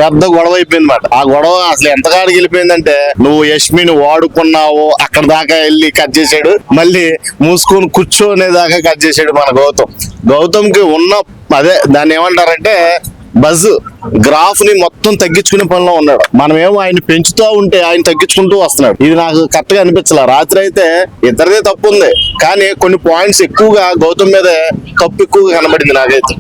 పెద్ద గొడవ అయిపోయింది మాట. ఆ గొడవ అసలు ఎంతకాడికి వెళ్ళిపోయిందంటే, నువ్వు యష్మిని వాడుకున్నావు అక్కడ దాకా వెళ్ళి కట్ చేసాడు, మళ్ళీ మూసుకొని కూర్చోనే దాకా కట్ చేసాడు మన గౌతమ్ కి ఉన్న అదే దాన్ని ఏమంటారంటే బజ్ గ్రాఫ్ ని మొత్తం తగ్గించుకునే పనిలో ఉన్నాడు. మనమేమో ఆయన పెంచుతూ ఉంటే ఆయన తగ్గించుకుంటూ వస్తున్నాడు. ఇది నాకు కరెక్ట్ గా అనిపించలే. రాత్రి అయితే ఇద్దరిదే తప్పు ఉంది, కానీ కొన్ని పాయింట్స్ ఎక్కువగా గౌతమ్ మీద తప్పు ఎక్కువగా కనబడింది నాకైతే.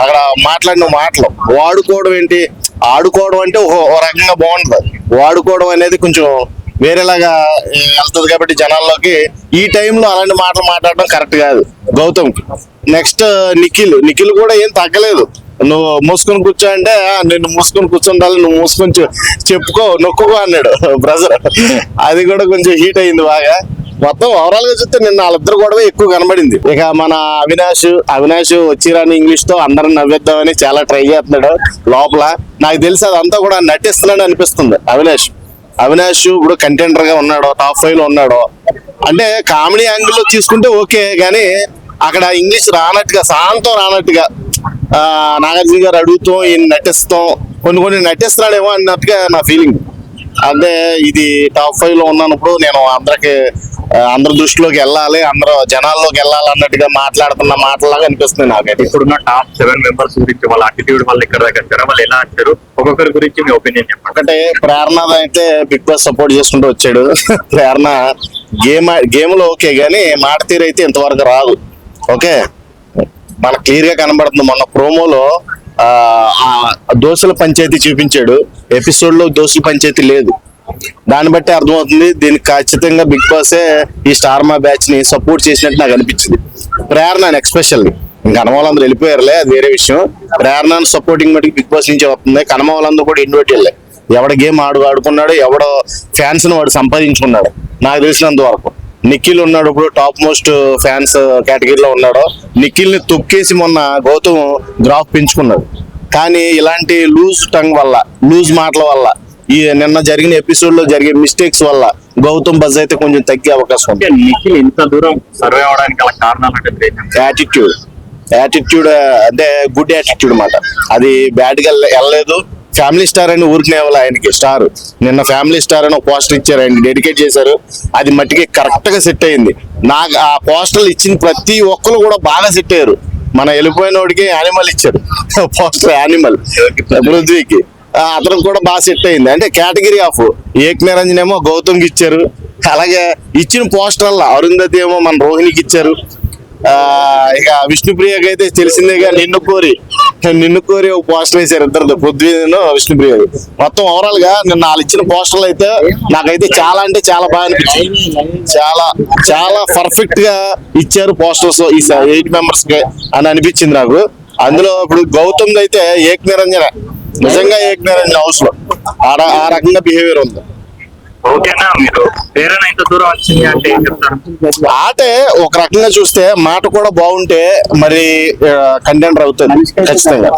అక్కడ మాట్లాడిన మాటలు వాడుకోవడం ఏంటి, ఆడుకోవడం అంటే ఓ రకంగా బాగుంటది, వాడుకోవడం అనేది కొంచెం వేరేలాగా వెళ్తుంది. కాబట్టి జనాల్లోకి ఈ టైంలో అలాంటి మాటలు మాట్లాడడం కరెక్ట్ కాదు గౌతమ్ కి. నెక్స్ట్ నిఖిల్ కూడా ఏం తగ్గలేదు. నువ్వు మూసుకొని కూర్చో అంటే నేను మూసుకొని కూర్చుండాలి, నువ్వు మూసుకొని చెప్పుకో నొక్కుకో అన్నాడు బ్రదర్. అది కూడా కొంచెం హీట్ అయింది బాగా. మొత్తం ఓవరాల్ గా చూస్తే నిన్న వాళ్ళిద్దరు గొడవ ఎక్కువ కనబడింది. ఇక మన అవినాష్ వచ్చిరాని ఇంగ్లీష్ తో అందరం నవ్వేద్దామని చాలా ట్రై చేస్తున్నాడు లోపల. నాకు తెలిసి అదంతా కూడా నటిస్తున్నాడు అనిపిస్తుంది. అవినాష్ ఇప్పుడు కంటెండర్ గా ఉన్నాడు, టాప్ 5 లో ఉన్నాడు అంటే కామెడీ యాంగిల్ లో తీసుకుంటే ఓకే, గానీ అక్కడ ఇంగ్లీష్ రానట్టుగా శాంతం రానట్టుగా నాగార్జున గారు అడుగుతాం ఈయన నటిస్తాం కొన్ని నటిస్తున్నాడేమో అన్నట్టుగా నా ఫీలింగ్. అంటే ఇది టాప్ 5 లో ఉన్నప్పుడు నేను అందరి దృష్టిలోకి వెళ్ళాలి, అందరూ జనాల్లోకి వెళ్ళాలి అన్నట్టుగా మాట్లాడుతున్న మాటలాగా అనిపిస్తుంది నాకైతే. ఇప్పుడున్న టాప్ 7 మెంబర్స్ గురించి వాళ్ళ అటిట్యూడ్ వాళ్ళు ఇక్కడ దగ్గర వచ్చారా, వాళ్ళు ఎలా వచ్చారు, ఒక్కొక్కరి గురించి మీ ఒపీనియన్ చెప్పండి. ఒకటే ప్రేరణ అయితే బిగ్ బాస్ సపోర్ట్ చేసుకుంటూ వచ్చాడు. ప్రేరణ గేమ్ లో ఓకే, గానీ మాట తీరు అయితే ఇంతవరకు రాదు. ఓకే, మనకు క్లియర్ గా కనబడుతుంది. మొన్న ప్రోమోలో దోశల పంచాయతీ చూపించాడు, ఎపిసోడ్ లో దోశల పంచాయతీ లేదు. దాన్ని బట్టి అర్థమవుతుంది దీనికి ఖచ్చితంగా బిగ్ బాసే ఈ స్టార్ మా బ్యాచ్ ని సపోర్ట్ చేసినట్టు నాకు అనిపించింది. ప్రేరణ ఎక్స్పెషల్లీ, ఇంకా కనమ వాళ్ళందరూ వెళ్ళిపోయారులే, అది వేరే విషయం. ప్రేరణ సపోర్టింగ్ మటుకు బిగ్ బాస్ నుంచే వస్తుంది. కనమ వాళ్ళందరూ కూడా ఇన్వైట్ వెళ్ళాయి. ఎవడ గేమ్ ఆడుకున్నాడు, ఎవడో ఫ్యాన్స్ ని వాడు సంపాదించుకున్నాడు నాకు తెలిసినంత వరకు. నిఖిల్ ఉన్నాడు, ఇప్పుడు టాప్ మోస్ట్ ఫ్యాన్స్ కేటగిరీలో ఉన్నాడు. నిఖిల్ ని తొక్కేసి మొన్న గౌతమ్ గ్రాఫ్ పెంచుకున్నాడు. కానీ ఇలాంటి లూజ్ టంగ్ వల్ల, లూజ్ మాటల వల్ల, ఈ నిన్న జరిగిన ఎపిసోడ్ లో జరిగే మిస్టేక్స్ వల్ల గౌతమ్ బజ్ అయితే కొంచెం తగ్గే అవకాశం ఉంది. నిఖిల్ ఇంత దూరం సర్వే అవడానికి గల కారణాలు అంటే యాటిట్యూడ్ అంటే గుడ్ యాటిట్యూడ్ మాట. అది బ్యాడ్ గా వెళ్ళలేదు. ఫ్యామిలీ స్టార్ అని ఊరికి ఆయనకి స్టార్. నిన్న ఫ్యామిలీ స్టార్ అని ఒక పోస్టర్ ఇచ్చారు, ఆయన డెడికేట్ చేశారు. అది మట్టికి కరెక్ట్ గా సెట్ అయింది. నాకు ఆ పోస్టర్లు ఇచ్చిన ప్రతి ఒక్కరు కూడా బాగా సెట్ అయ్యారు. మన వెళ్ళిపోయిన వాడికి యానిమల్ ఇచ్చారు పోస్టర్, యానిమల్ పృథ్వీకి, అతనికి కూడా బాగా సెట్ అయింది. అంటే కేటగిరీ ఆఫ్ ఏక్ నిరంజన్ ఏమో గౌతమ్కి ఇచ్చారు. అలాగే ఇచ్చిన పోస్టర్ల అరుంధతి ఏమో మన రోహిణికి ఇచ్చారు. ఇక విష్ణుప్రియకి అయితే తెలిసిందేగా నిన్ను కోరి ఒక పోస్టర్ వేశారు ఇద్దరు, పృథ్వీ విష్ణుప్రియ. మొత్తం ఓవరాల్ గా నిన్న వాళ్ళు ఇచ్చిన పోస్టర్లు అయితే నాకైతే చాలా అంటే చాలా బాగా అనిపించింది. చాలా పర్ఫెక్ట్ గా ఇచ్చారు పోస్టర్స్ ఈ 8 మెంబర్స్ కి అని అనిపించింది నాకు. అందులో ఇప్పుడు గౌతమ్ అయితే ఏక్ నిరంజన, నిజంగా ఏక్ నిరంజన హౌస్ లో ఆ రకంగా బిహేవియర్ ఉంది. ఓకేనా, మీరు ప్రేరణ ఇంత దూరం వచ్చింది అంటే ఏం చెప్తారు? ఆటే ఒక రకంగా చూస్తే మాట కూడా బాగుంటే మరి కంటెండర్ అవుతుంది ఖచ్చితంగా.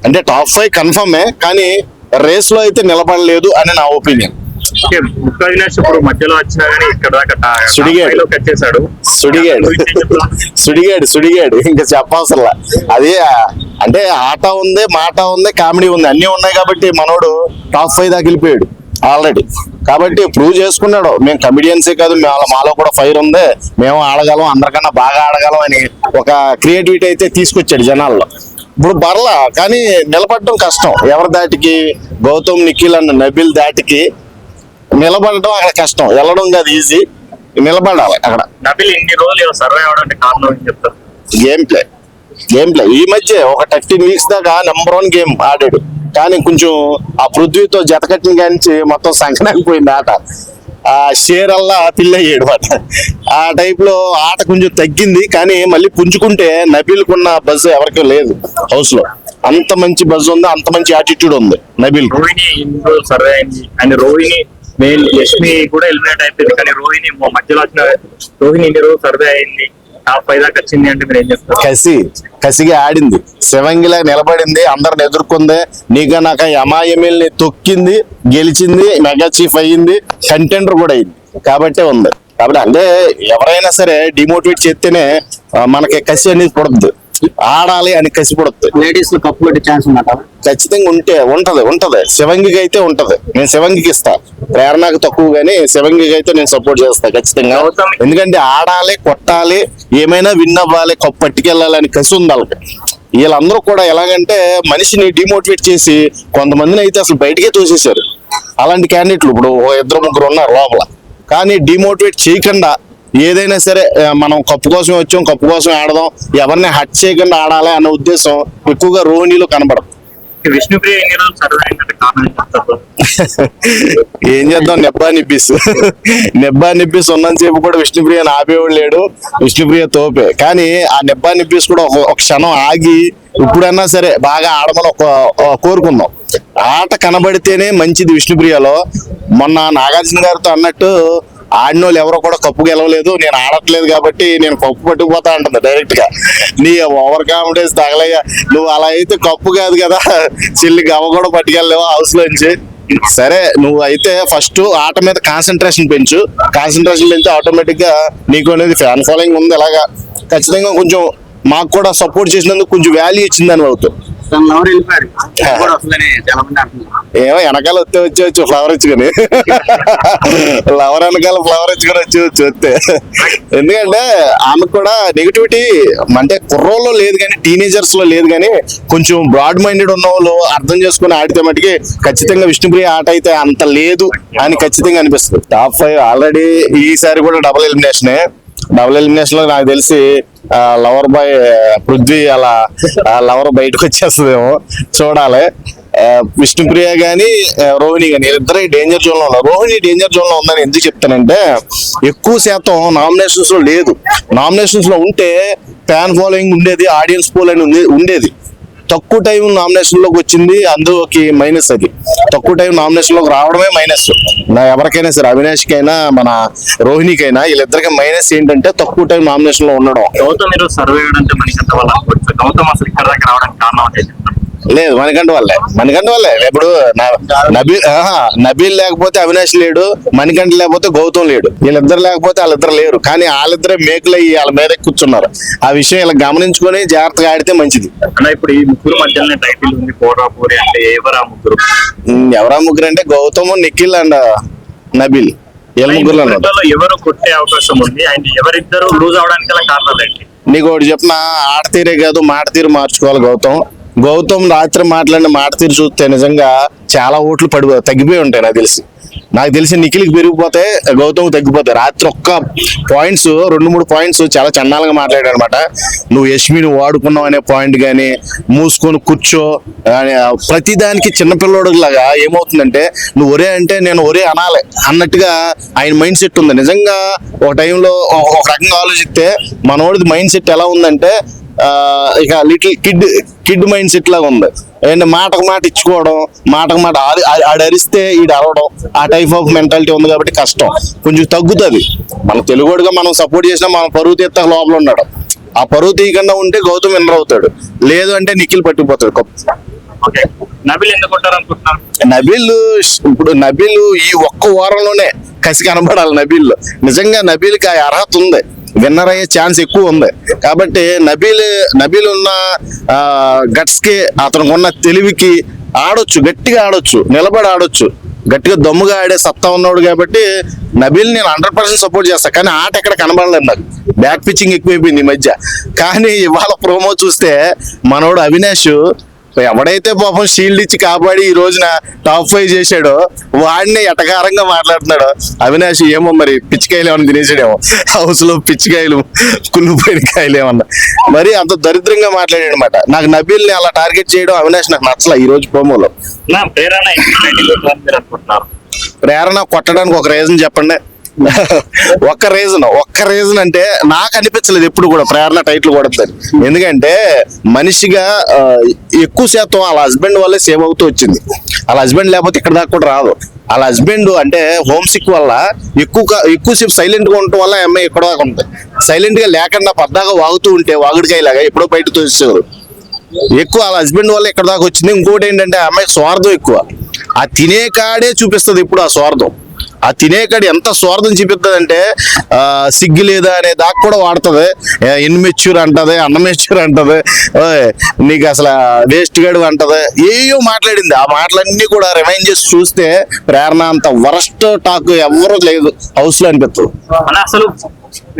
అంటే టాప్ 5 కన్ఫర్మే, కానీ రేస్ లో అయితే నిలబడలేదు అని నా ఒపీనియన్. ఇప్పుడు మధ్యలో వచ్చినా కానీ ఇక్కడ దాకా సుడిగాడు ఇంకా చెప్పవసరంలా. అది అంటే ఆట ఉంది, మాట ఉంది, కామెడీ ఉంది, అన్ని ఉన్నాయి కాబట్టి మనోడు టాప్ 5 దాకా వెళ్ళిపోయాడు ఆల్రెడీ. కాబట్టి ప్రూవ్ చేసుకున్నాడు, మేము కమిడియన్సే కాదు, మాలో కూడా ఫైర్ ఉంది, మేము ఆడగలం, అందరికన్నా బాగా ఆడగలం అని ఒక క్రియేటివిటీ అయితే తీసుకొచ్చాడు జనాల్లో. ఇప్పుడు బర్లా కానీ నిలబడడం కష్టం. ఎవరి దాటికి గౌతమ్, నిఖిల్ అన్న నబిల్ దాటికి నిలబడడం అక్కడ కష్టం, వెళ్ళడం కాదు ఈజీ, నిలబడాలి అక్కడ. నబిల్ ఇన్ని రోజులు సర్వే అవడానికి కారణం చెప్తారు గేమ్ ప్లే. ఈ మధ్య ఒక 13 వీక్స్ దాకా నెంబర్ 1 గేమ్ ఆడాడు, కానీ కొంచెం ఆ పృథ్వీతో జతకట్టిన కానీ మొత్తం సంకనాకపోయింది ఆట. ఆ షేర్ అల్లా పిల్లయ్యాడు మాట. ఆ టైప్ లో ఆట కొంచెం తగ్గింది, కానీ మళ్ళీ పుంజుకుంటే నబీల్కున్న బజ్ ఎవరికి లేదు హౌస్ లో. అంత మంచి బజ్ ఉంది, అంత మంచి యాటిట్యూడ్ ఉంది నబీల్. రోహిణి సర్వే అయింది అండ్ రోహిణి మెయిన్ యష్మి కూడా ఎలిమినేట్ అయిపోయింది, కానీ రోహిణి మధ్యలో వచ్చిన రోహిణి ఇన్ని రోజు సర్వే అయింది, టాప్ 5 దాకా వచ్చింది అంటే మీరు ఏం చెప్తారు? కసిగా ఆడింది, శివంగిలా నిలబడింది, అందరిని ఎదుర్కొంది, నీగా నాక యమాయమిల్ని తొక్కింది, గెలిచింది, మెగా చీఫ్ అయ్యింది, కంటెండర్ కూడా అయింది. కాబట్టే ఉంది. కాబట్టి అంటే ఎవరైనా సరే డిమోటివేట్ చేస్తేనే మనకి కసి అనేది పడుతుంది. ఆడాలి అని కసిపడుతుంది. లేడీస్ లో కప్పు కొట్టే ఛాన్స్ ఉందట. ఖచ్చితంగా ఉంటది శివంగికి అయితే ఉంటది. నేను శివంగికి ఇస్తా, ప్రేరణకు తక్కువ గానీ శివంగికి అయితే నేను సపోర్ట్ చేస్తా ఖచ్చితంగా. ఎందుకంటే ఆడాలి, కొట్టాలి, ఏమైనా విన్ అవ్వాలి, కప్పు పట్టుకెళ్ళాలి అని కసి ఉంది వాళ్ళకి. వీళ్ళందరూ కూడా ఎలాగంటే మనిషిని డిమోటివేట్ చేసి కొంతమందిని అయితే అసలు బయటకే తోసేశారు. అలాంటి క్యాండిడేట్లు ఇప్పుడు 2-3 ఉన్నారు లోపల. కానీ డిమోటివేట్ చేయకుండా ఏదైనా సరే మనం కప్పు కోసం వచ్చాం, కప్పు కోసం ఆడదాం, ఎవరిని హట్ చేయకుండా ఆడాలి అన్న ఉద్దేశం ఎక్కువగా రోహిణిలో కనబడదు. విష్ణుప్రియ ఎన్ని రోజులు సర్వే అయిందంటే కారణం చెప్తారు. ఏం చేద్దాం, నెబ్బా నిబ్బీస్ ఉన్నంతసేపు కూడా విష్ణుప్రియని ఆపేవాడు లేడు. విష్ణుప్రియ తోపే. కానీ ఆ నెబ్బా నిబ్బీస్ కూడా ఒక క్షణం ఆగి ఇప్పుడన్నా సరే బాగా ఆడమని కోరుకుందాం. ఆట కనబడితేనే మంచిది విష్ణుప్రియలో. మొన్న నాగార్జున గారితో అన్నట్టు ఆడినోళ్ళు ఎవరో కూడా కప్పు గెలవలేదు, నేను ఆడట్లేదు కాబట్టి నేను కప్పు పట్టుకుపోతా అంటుంది డైరెక్ట్ గా. నీ ఓవర్ కాన్ఫిడెన్స్ తగలయ్యా, నువ్వు అలా అయితే కప్పు కాదు కదా, చెల్లి గవ కూడా పట్టుకెళ్ళలేవు హౌస్ లోంచి. సరే నువ్వు అయితే ఫస్ట్ ఆట మీద కాన్సన్ట్రేషన్ పెంచు. కాన్సన్ట్రేషన్ పెంచి ఆటోమేటిక్ గా నీకు అనేది ఫ్యాన్ ఫాలోయింగ్ ఉంది. అలాగా ఖచ్చితంగా కొంచెం మాకు కూడా సపోర్ట్ చేసినందుకు కొంచెం వాల్యూ ఇచ్చిందని అవుతావు. ఎవరు వెళ్ళిపోయారు వస్తుందని చాలా మంది అంటున్నారు. ఏమో వెనకాల వచ్చి ఫ్లవర్ ఇచ్చుకొని లవర్ వెనకాల ఫ్లవర్ ఇచ్చుకొని వస్తే. ఎందుకంటే ఆమెకు కూడా నెగిటివిటీ అంటే కుర్రోల్లో లేదు కానీ టీనేజర్స్ లో లేదు కానీ కొంచెం బ్రాడ్ మైండెడ్ ఉన్న వాళ్ళు అర్థం చేసుకుని ఆడితే మటుకి ఖచ్చితంగా విష్ణుప్రియ ఆట అయితే అంత లేదు అని ఖచ్చితంగా అనిపిస్తుంది. టాప్ 5 ఆల్రెడీ ఈసారి కూడా డబుల్ ఎలిమినేషన్ లో నాకు తెలిసి లవర్ బాయ్ పృథ్వీ అలా లవర్ బయటకు వచ్చేస్తుందేమో చూడాలి. విష్ణుప్రియ గాని రోహిణి గాని ఇద్దరు డేంజర్ జోన్ లో ఉన్నారు. రోహిణి డేంజర్ జోన్ లో ఉందని ఎందుకు చెప్తానంటే ఎక్కువ శాతం నామినేషన్స్ లో లేదు. నామినేషన్స్ లో ఉంటే ఫ్యాన్ ఫాలోయింగ్ ఉండేది, ఆడియన్స్ పోల్ అని ఉండేది. తక్కువ టైం నామినేషన్ లోకి వచ్చింది, అందులోకి మైనస్. అది తక్కువ టైం నామినేషన్ లోకి రావడమే మైనస్. ఎవరికైనా సరే, అవినాష్కి అయినా మన రోహిణికైనా వీళ్ళిద్దరికి మైనస్ ఏంటంటే తక్కువ టైం నామినేషన్ లో ఉండడం. గౌతమ్ మీరు సర్వే అంటే మనిషి ఎంత వాళ్ళు అనుకోవచ్చు. గౌతమ్ అసలు ఇక్కడ దాకా రావడానికి కారణం అంటే లేదు, మణికంఠ వల్లే. ఇప్పుడు నబీల్ లేకపోతే అవినాష్ లేడు, మణికంఠ లేకపోతే గౌతమ్ లేడు. వీళ్ళిద్దరు లేకపోతే వాళ్ళిద్దరు లేరు. కానీ వాళ్ళిద్దరే మేకులు అయ్యి వాళ్ళ మీద కూర్చున్నారు. ఆ విషయం ఇలా గమనించుకొని జాగ్రత్తగా ఆడితే మంచిది. అన్న ఇప్పుడు ఈ ముగ్గురు మధ్యలోనే టైటిల్ ఉంది పోరాపూరి అంటే ఎవరా ముగ్గురు అంటే గౌతమ్, నిఖిల్ అండ్ నబీల్. వీళ్ళ ముగ్గురు ఎవరు కొట్టే అవకాశం ఉంది అండ్ ఎవరిద్దరు లూజ్ అవడానికి గల కారణాలు ఏంటి? నీకు ఒకటి చెప్పిన, ఆట తీరే కాదు మాట తీరు మార్చుకోవాలి. గౌతమ్ రాత్రి మాట్లాడిన మాట తీరు చూస్తే నిజంగా చాలా ఓట్లు తగ్గిపోయి ఉంటాయి. నాకు తెలిసి నిఖిల్కి పెరిగిపోతే గౌతమ్ తగ్గిపోతాయి. రాత్రి ఒక్క పాయింట్స్ 2-3 పాయింట్స్ చాలా చండాలంగా మాట్లాడాడు అనమాట. నువ్వు యష్మిని వాడుకున్నావు అనే పాయింట్ కానీ, మూసుకొని కూర్చో ప్రతిదానికి చిన్నపిల్లోడు లాగా ఏమవుతుందంటే నువ్వు ఒరే అంటే నేను ఒరే అనాలి అన్నట్టుగా ఆయన మైండ్ సెట్ ఉంది. నిజంగా ఒక టైంలో ఒక రకంగా ఆలోచిస్తే మనోడిది మైండ్ సెట్ ఎలా ఉందంటే ఇక లిటిల్ కిడ్ మైండ్ సెట్ లాగా ఉంది. ఏంటంటే మాటకు మాట ఇచ్చుకోవడం, మాటకు మాట ఆడు అరిస్తే ఈడు అరవడం, ఆ టైప్ ఆఫ్ మెంటాలిటీ ఉంది కాబట్టి కష్టం కొంచెం తగ్గుతుంది. మన తెలుగుడుగా మనం సపోర్ట్ చేసినా మన పరువు తీస్తా లోపల ఉన్నాడు. ఆ పరువు తీయకుండా ఉంటే గౌతమ్ విన్నర్ అవుతాడు, లేదు అంటే నిఖిల్ పట్టుకుపోతాడు. నబీల్ ఈ ఒక్క వారంలోనే కసి కనబడాలి. నిజంగా నబీల్కి ఆ అర్హత ఉంది, విన్నర్ అయ్యే ఛాన్స్ ఎక్కువ ఉంది. కాబట్టి నబీల్ ఉన్న గట్స్ కి, అతనికి ఉన్న తెలివికి ఆడొచ్చు, గట్టిగా ఆడొచ్చు, నిలబడి ఆడొచ్చు, గట్టిగా దమ్ముగా ఆడే సత్తా ఉన్నాడు. కాబట్టి నబీల్ నేను 100% సపోర్ట్ చేస్తా. కానీ ఆట ఎక్కడ కనబడలేదు నాకు. బ్యాక్ పిచ్చింగ్ ఎక్కువైపోయింది ఈ మధ్య. కానీ ఇవాళ ప్రోమో చూస్తే మనోడు అవినాష్ ఎవడైతే పాపం షీల్డ్ ఇచ్చి కాపాడి ఈ రోజున టాప్ 5 చేశాడో వాడిని ఎటకారంగా మాట్లాడుతున్నాడు అవినాష్. ఏమో మరి పిచ్చికాయలు ఏమన్నా తినేసాడేమో, హౌస్ లో పిచ్చికాయలు కుళ్ళిపోయిన కాయలు ఏమన్నా, మరి అంత దరిద్రంగా మాట్లాడాడు అనమాట. నాకు నబీల్ని అలా టార్గెట్ చేయడం అవినాష్ నాకు నచ్చలా ఈ రోజు ప్రోమోలో. ప్రేరణ కొట్టడానికి ఒక రీజన్ చెప్పండి. ఒక్క రీజన్ అంటే నాకు అనిపించలేదు ఎప్పుడు కూడా ప్రేరణ టైటిల్ కొడతారు. ఎందుకంటే మనిషిగా ఎక్కువ శాతం వాళ్ళ హస్బెండ్ వల్లే సేవ్ అవుతూ వచ్చింది. వాళ్ళ హస్బెండ్ లేకపోతే ఇక్కడ దాకా కూడా రాదు. వాళ్ళ హస్బెండ్ అంటే హోమ్ సిక్ వల్ల ఎక్కువసేపు సైలెంట్ గా ఉండటం వల్ల అమ్మాయి ఎక్కడ దాకా ఉంటుంది. సైలెంట్ గా లేకుండా పద్దాగా వాగుతూ ఉంటే వాగుడికాయలాగా ఎప్పుడో బయట తోసేవారు. ఎక్కువ వాళ్ళ హస్బెండ్ వల్ల ఇక్కడ దాకా వచ్చింది. ఇంకోటి ఏంటంటే ఆ అమ్మాయికి స్వార్థం ఎక్కువ. ఆ తినే కాడే చూపిస్తుంది ఇప్పుడు ఆ స్వార్థం. ఆ తినేకాడి ఎంత స్వార్థం చూపిస్తుంది అంటే సిగ్గు లేదా అనే దాకా కూడా వాడుతుంది. ఇన్మెచ్యూర్ అంటది, అన్మెచ్యూర్ అంటది, ఓయ్ నీకు అసలు వేస్ట్ గడు అంటది, ఏయో మాట్లాడింది. ఆ మాటలన్నీ కూడా రిమైండ్ చేసి చూస్తే ప్రేరణ అంత వరస్ట్ టాక్ ఎవరు లేదు హౌస్ లో అనిపిస్తుంది. మన అసలు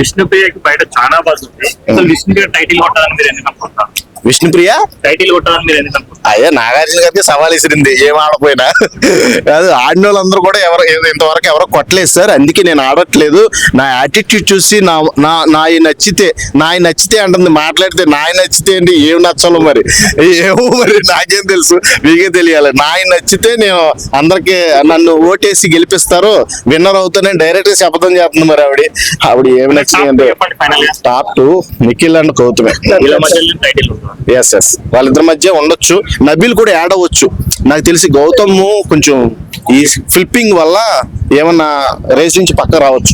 విష్ణుప్రియకి బయట చాలా బాధ ఉంది. అసలు విష్ణుప్రియ టైటిల్ కొట్టాలని మీరు ఎందుకు అనుకుంటారు? విష్ణుప్రియ టైటిల్ కొట్టాలని మీరు ఎందుకు అనుకుంటారు? అయ్యా నాగార్జున గారికి సవాల్ విసిరింది, ఏం ఆడపోయినా కాదు. ఆడిన వాళ్ళందరూ కూడా ఇంతవరకు ఎవరో కొట్టలేదు సార్, అందుకే నేను ఆడట్లేదు. నా యాటిట్యూడ్ చూసి నాయి నచ్చితే అంటుంది. మాట్లాడితే నాయి నచ్చితే ఏంటి, ఏం నచ్చాలో మరి ఏమో మరి నాకేం తెలుసు, మీకే తెలియాలి. నాయి నచ్చితే నేను అందరికి నన్ను ఓటేసి గెలిపిస్తారు, విన్నర్ అవుతానని డైరెక్ట్ గా శపథం చేస్తుంది. మరి ఆవిడ ఏమి నచ్చింది అంటే చెప్పండి ఫైనల్ గా. టాప్ 2 నిఖిల్ అండ్ గౌతమే. వీళ్ళ మధ్యలో టైటిల్ ఉంటుంది. ఎస్ వాళ్ళిద్దరి మధ్య ఉండొచ్చు, నబీల్ కూడా యాడ్ అవ్వచ్చు. నాకు తెలిసి గౌతమ్ కొంచెం ఈ ఫ్లిప్పింగ్ వల్ల ఏమన్నా రేస్ నుంచి పక్క రావచ్చు.